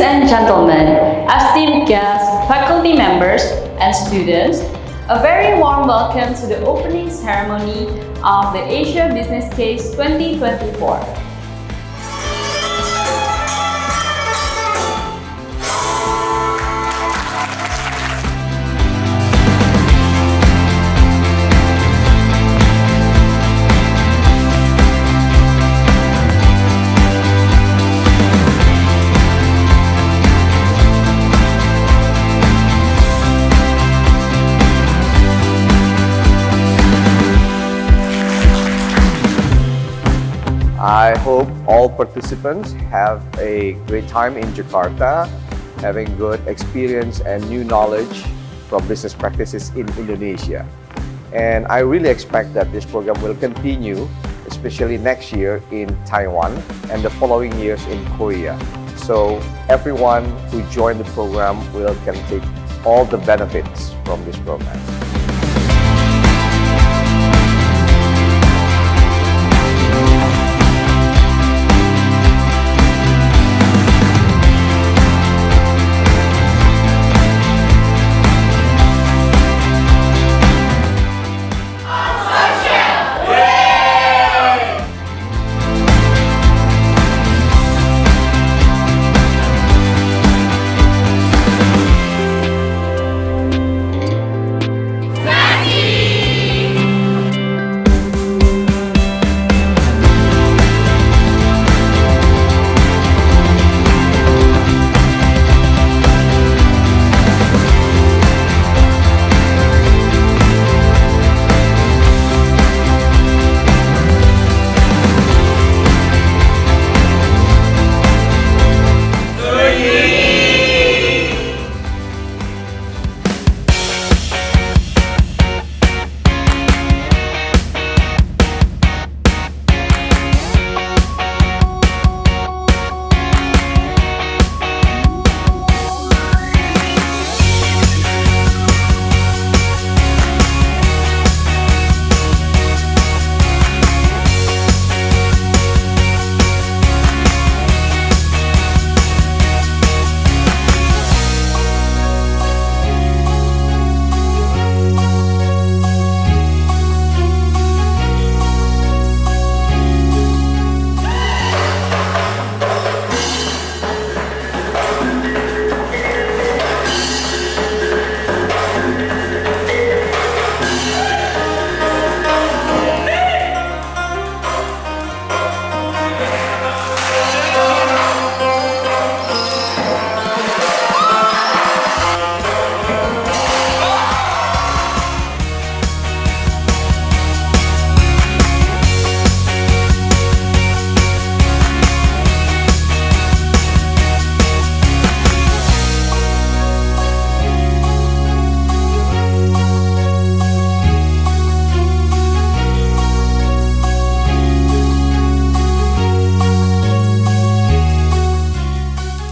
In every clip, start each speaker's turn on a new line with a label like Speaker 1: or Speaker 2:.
Speaker 1: and gentlemen, esteemed guests, faculty members, and students, a very warm welcome to the opening ceremony of the Asia Business Case 2024.
Speaker 2: I hope all participants have a great time in Jakarta, having good experience and new knowledge from business practices in Indonesia. And I really expect that this program will continue, especially next year in Taiwan and the following years in Korea. So everyone who joined the program can take all the benefits from this program.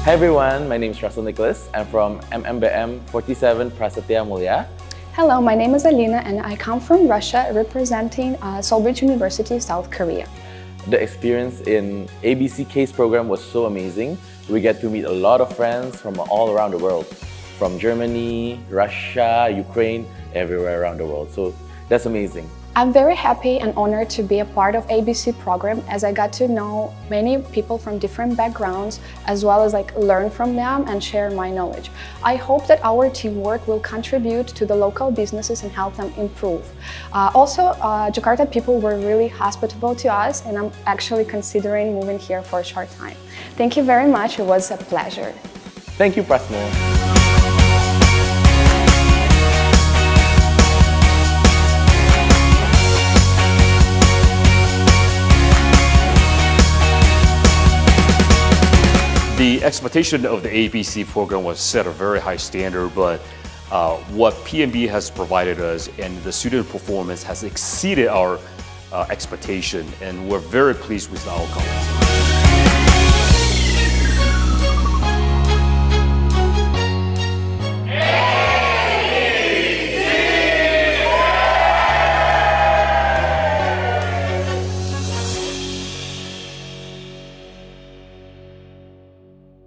Speaker 3: Hi everyone, my name is Prasmul. I'm from MMBM 47 Prasetiya Mulya.
Speaker 4: Hello, my name is Alina and I come from Russia representing Solbridge University, South Korea.
Speaker 3: The experience in ABC CASE program was so amazing. We get to meet a lot of friends from all around the world. From Germany, Russia, Ukraine, everywhere around the world. So that's amazing.
Speaker 4: I'm very happy and honored to be a part of ABC program as I got to know many people from different backgrounds as well as learn from them and share my knowledge. I hope that our teamwork will contribute to the local businesses and help them improve. Also, Jakarta people were really hospitable to us and I'm actually considering moving here for a short time. Thank you very much, it was a pleasure.
Speaker 3: Thank you, Prasmul.
Speaker 5: The expectation of the ABC program was set a very high standard, but what PMB has provided us and the student performance has exceeded our expectation, and we're very pleased with the outcome.